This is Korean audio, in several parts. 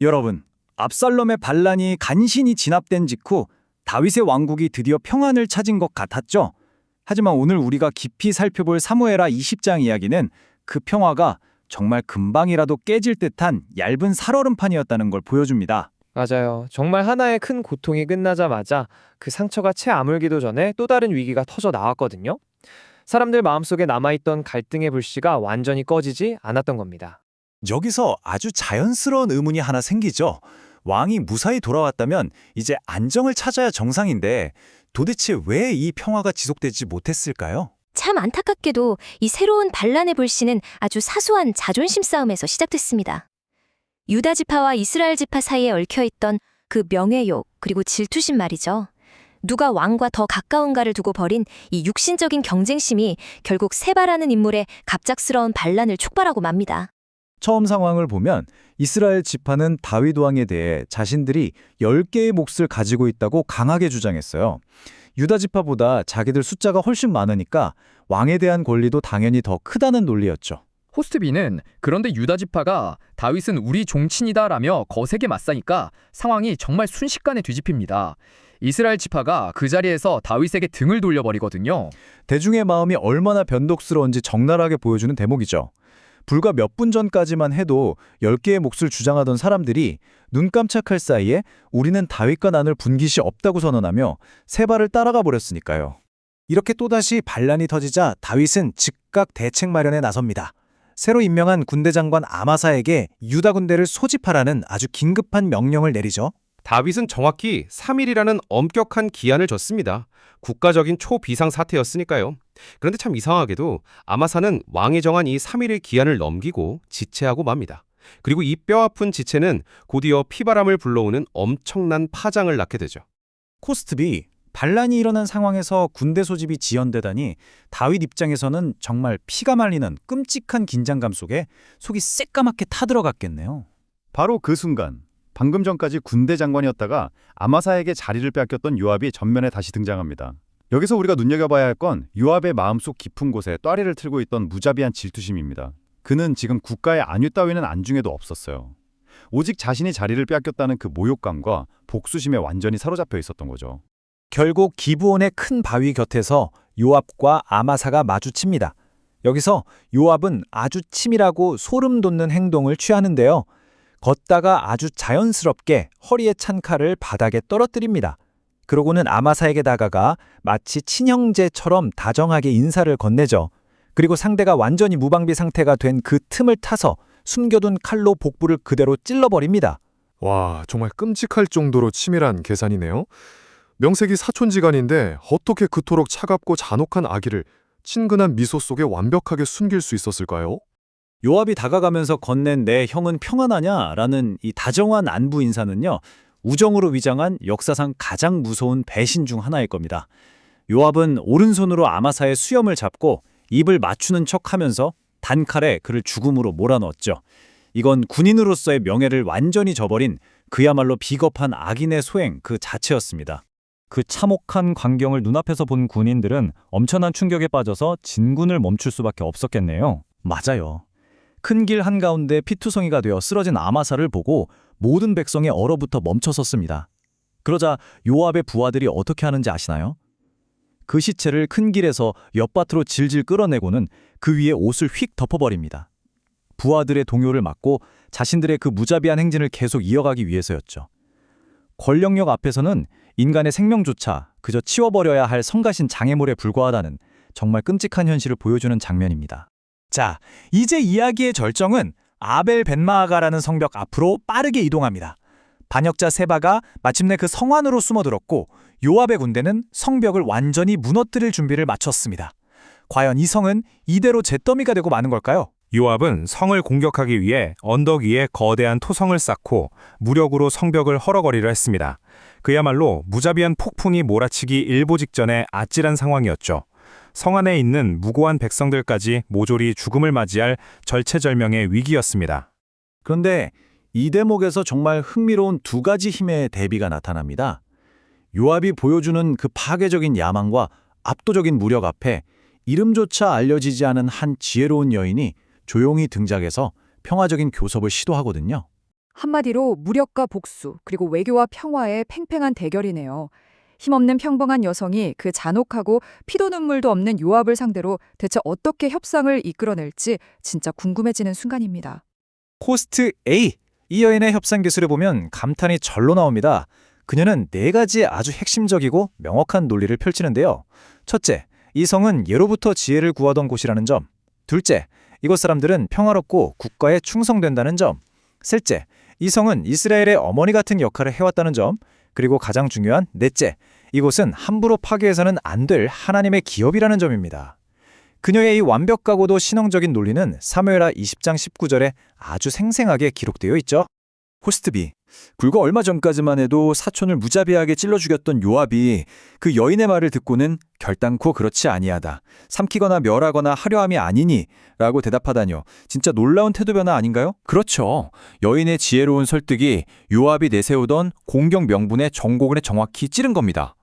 여러분, 압살롬의 반란이 간신히 진압된 직후 다윗의 왕국이 드디어 평안을 찾은 것 같았죠. 하지만 오늘 우리가 깊이 살펴볼 사무엘하 20장 이야기는 그 평화가 정말 금방이라도 깨질 듯한 얇은 살얼음판이었다는 걸 보여줍니다. 맞아요. 정말 하나의 큰 고통이 끝나자마자 그 상처가 채 아물기도 전에 또 다른 위기가 터져 나왔거든요. 사람들 마음속에 남아있던 갈등의 불씨가 완전히 꺼지지 않았던 겁니다. 여기서 아주 자연스러운 의문이 하나 생기죠. 왕이 무사히 돌아왔다면 이제 안정을 찾아야 정상인데 도대체 왜 이 평화가 지속되지 못했을까요? 참 안타깝게도 이 새로운 반란의 불씨는 아주 사소한 자존심 싸움에서 시작됐습니다. 유다 지파와 이스라엘 지파 사이에 얽혀있던 그 명예욕 그리고 질투심 말이죠. 누가 왕과 더 가까운가를 두고 벌인 이 육신적인 경쟁심이 결국 세바라는 인물의 갑작스러운 반란을 촉발하고 맙니다. 처음 상황을 보면 이스라엘 지파는 다윗 왕에 대해 자신들이 10개의 몫을 가지고 있다고 강하게 주장했어요. 유다 지파보다 자기들 숫자가 훨씬 많으니까 왕에 대한 권리도 당연히 더 크다는 논리였죠. 호스트비는 그런데 유다 지파가 다윗은 우리 종친이다라며 거세게 맞서니까 상황이 정말 순식간에 뒤집힙니다. 이스라엘 지파가 그 자리에서 다윗에게 등을 돌려버리거든요. 대중의 마음이 얼마나 변덕스러운지 적나라하게 보여주는 대목이죠. 불과 몇 분 전까지만 해도 10개의 몫을 주장하던 사람들이 눈 깜짝할 사이에 우리는 다윗과 나눌 분깃이 없다고 선언하며 세바를 따라가 버렸으니까요. 이렇게 또다시 반란이 터지자 다윗은 즉각 대책 마련에 나섭니다. 새로 임명한 군대 장관 아마사에게 유다 군대를 소집하라는 아주 긴급한 명령을 내리죠. 다윗은 정확히 3일이라는 엄격한 기한을 줬습니다. 국가적인 초비상 사태였으니까요. 그런데 참 이상하게도 아마사는 왕이 정한 이 3일의 기한을 넘기고 지체하고 맙니다. 그리고 이 뼈아픈 지체는 곧이어 피바람을 불러오는 엄청난 파장을 낳게 되죠. 코스트비, 반란이 일어난 상황에서 군대 소집이 지연되다니 다윗 입장에서는 정말 피가 말리는 끔찍한 긴장감 속에 속이 새까맣게 타들어갔겠네요. 바로 그 순간 방금 전까지 군대 장관이었다가 아마사에게 자리를 뺏겼던 요압이 전면에 다시 등장합니다. 여기서 우리가 눈여겨봐야 할 건 요압의 마음속 깊은 곳에 또아리를 틀고 있던 무자비한 질투심입니다. 그는 지금 국가의 안위 따위는 안중에도 없었어요. 오직 자신이 자리를 뺏겼다는 그 모욕감과 복수심에 완전히 사로잡혀 있었던 거죠. 결국 기브온의 큰 바위 곁에서 요압과 아마사가 마주칩니다. 여기서 요압은 아주 치밀하고 소름 돋는 행동을 취하는데요. 걷다가 아주 자연스럽게 허리에 찬 칼을 바닥에 떨어뜨립니다. 그러고는 아마사에게 다가가 마치 친형제처럼 다정하게 인사를 건네죠. 그리고 상대가 완전히 무방비 상태가 된 그 틈을 타서 숨겨둔 칼로 복부를 그대로 찔러버립니다. 와, 정말 끔찍할 정도로 치밀한 계산이네요. 명색이 사촌지간인데 어떻게 그토록 차갑고 잔혹한 아기를 친근한 미소 속에 완벽하게 숨길 수 있었을까요? 요압이 다가가면서 건넨 내 형은 평안하냐라는 이 다정한 안부 인사는요. 우정으로 위장한 역사상 가장 무서운 배신 중 하나일 겁니다. 요압은 오른손으로 아마사의 수염을 잡고 입을 맞추는 척하면서 단칼에 그를 죽음으로 몰아넣었죠. 이건 군인으로서의 명예를 완전히 저버린 그야말로 비겁한 악인의 소행 그 자체였습니다. 그 참혹한 광경을 눈앞에서 본 군인들은 엄청난 충격에 빠져서 진군을 멈출 수밖에 없었겠네요. 맞아요. 큰 길 한가운데 피투성이가 되어 쓰러진 아마사를 보고 모든 백성이 얼어붙어 멈춰섰습니다. 그러자 요압의 부하들이 어떻게 하는지 아시나요? 그 시체를 큰 길에서 옆밭으로 질질 끌어내고는 그 위에 옷을 휙 덮어버립니다. 부하들의 동요를 막고 자신들의 그 무자비한 행진을 계속 이어가기 위해서였죠. 권력력 앞에서는 인간의 생명조차 그저 치워버려야 할 성가신 장애물에 불과하다는 정말 끔찍한 현실을 보여주는 장면입니다. 자, 이제 이야기의 절정은 아벨 벤마아가라는 성벽 앞으로 빠르게 이동합니다. 반역자 세바가 마침내 그 성 안으로 숨어들었고 요압의 군대는 성벽을 완전히 무너뜨릴 준비를 마쳤습니다. 과연 이 성은 이대로 잿더미가 되고 마는 걸까요? 요압은 성을 공격하기 위해 언덕 위에 거대한 토성을 쌓고 무력으로 성벽을 헐어거리려 했습니다. 그야말로 무자비한 폭풍이 몰아치기 일보 직전의 아찔한 상황이었죠. 성 안에 있는 무고한 백성들까지 모조리 죽음을 맞이할 절체절명의 위기였습니다. 그런데 이 대목에서 정말 흥미로운 두 가지 힘의 대비가 나타납니다. 요압이 보여주는 그 파괴적인 야망과 압도적인 무력 앞에 이름조차 알려지지 않은 한 지혜로운 여인이 조용히 등장해서 평화적인 교섭을 시도하거든요. 한마디로 무력과 복수, 그리고 외교와 평화의 팽팽한 대결이네요. 힘없는 평범한 여성이 그 잔혹하고 피도 눈물도 없는 요압을 상대로 대체 어떻게 협상을 이끌어낼지 진짜 궁금해지는 순간입니다. 호스트 A. 이 여인의 협상 기술을 보면 감탄이 절로 나옵니다. 그녀는 4가지 아주 핵심적이고 명확한 논리를 펼치는데요. 첫째, 이 성은 예로부터 지혜를 구하던 곳이라는 점. 둘째, 이곳 사람들은 평화롭고 국가에 충성된다는 점. 셋째, 이 성은 이스라엘의 어머니 같은 역할을 해왔다는 점. 그리고 가장 중요한 넷째, 이곳은 함부로 파괴해서는 안 될 하나님의 기업이라는 점입니다. 그녀의 이 완벽하고도 신앙적인 논리는 사무엘하 20장 19절에 아주 생생하게 기록되어 있죠. 호스트 B. 불과 얼마 전까지만 해도 사촌을 무자비하게 찔러 죽였던 요압이 그 여인의 말을 듣고는 결단코 그렇지 아니하다. 삼키거나 멸하거나 하려함이 아니니 라고 대답하다뇨. 진짜 놀라운 태도 변화 아닌가요? 그렇죠. 여인의 지혜로운 설득이 요압이 내세우던 공격 명분의 정곡을 정확히 찌른 겁니다.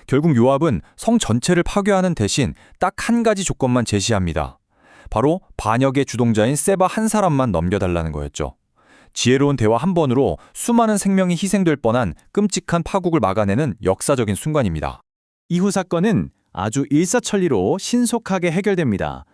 결국 요압은 성 전체를 파괴하는 대신 딱 한 가지 조건만 제시합니다. 바로 반역의 주동자인 세바 한 사람만 넘겨달라는 거였죠. 지혜로운 대화 한 번으로 수많은 생명이 희생될 뻔한 끔찍한 파국을 막아내는 역사적인 순간입니다. 이후 사건은 아주 일사천리로 신속하게 해결됩니다.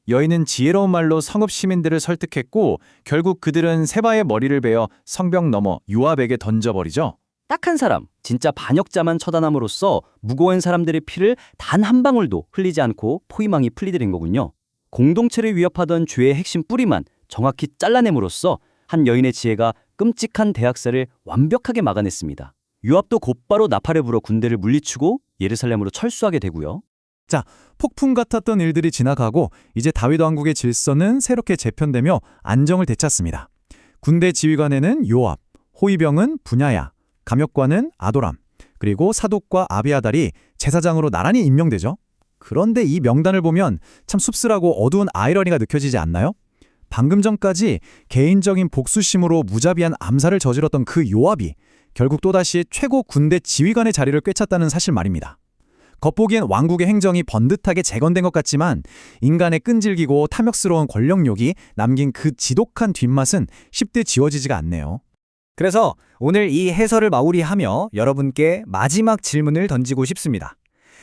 여인은 지혜로운 말로 성읍 시민들을 설득했고 결국 그들은 세바의 머리를 베어 성벽 너머 요압에게 던져버리죠. 딱한 사람, 진짜 반역자만 처단함으로써 무고한 사람들의 피를 단 한 방울도 흘리지 않고 포위망이 풀리게 거군요. 공동체를 위협하던 죄의 핵심 뿌리만 정확히 잘라냄으로써 한 여인의 지혜가 끔찍한 대학살을 완벽하게 막아냈습니다. 요압도 곧바로 나팔을 불어 군대를 물리치고 예루살렘으로 철수하게 되고요. 폭풍 같았던 일들이 지나가고 이제 다윗 왕국의 질서는 새롭게 재편되며 안정을 되찾습니다. 군대 지휘관에는 요압, 호위병은 분야야, 감역관은 아도람, 그리고 사독과 아비아달이 제사장으로 나란히 임명되죠. 그런데 이 명단을 보면 참 씁쓸하고 어두운 아이러니가 느껴지지 않나요? 방금 전까지 개인적인 복수심으로 무자비한 암살을 저질렀던 그 요압이 결국 또다시 최고 군대 지휘관의 자리를 꿰찼다는 사실 말입니다. 겉보기엔 왕국의 행정이 번듯하게 재건된 것 같지만 인간의 끈질기고 탐욕스러운 권력욕이 남긴 그 지독한 뒷맛은 쉽게 지워지지가 않네요. 그래서 오늘 이 해설을 마무리하며 여러분께 마지막 질문을 던지고 싶습니다.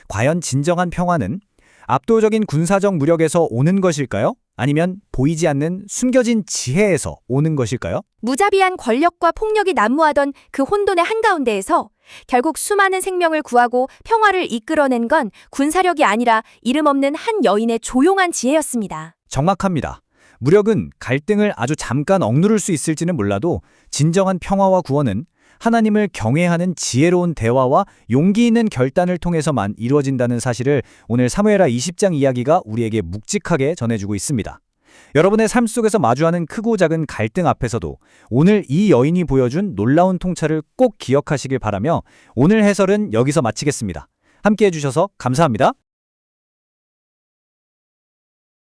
과연 진정한 평화는 압도적인 군사적 무력에서 오는 것일까요? 아니면 보이지 않는 숨겨진 지혜에서 오는 것일까요? 무자비한 권력과 폭력이 난무하던 그 혼돈의 한가운데에서 결국 수많은 생명을 구하고 평화를 이끌어낸 건 군사력이 아니라 이름 없는 한 여인의 조용한 지혜였습니다. 정확합니다. 무력은 갈등을 아주 잠깐 억누를 수 있을지는 몰라도 진정한 평화와 구원은 하나님을 경외하는 지혜로운 대화와 용기 있는 결단을 통해서만 이루어진다는 사실을 오늘 사무엘하 20장 이야기가 우리에게 묵직하게 전해주고 있습니다. 여러분의 삶 속에서 마주하는 크고 작은 갈등 앞에서도 오늘 이 여인이 보여준 놀라운 통찰을 꼭 기억하시길 바라며 오늘 해설은 여기서 마치겠습니다. 함께해 주셔서 감사합니다.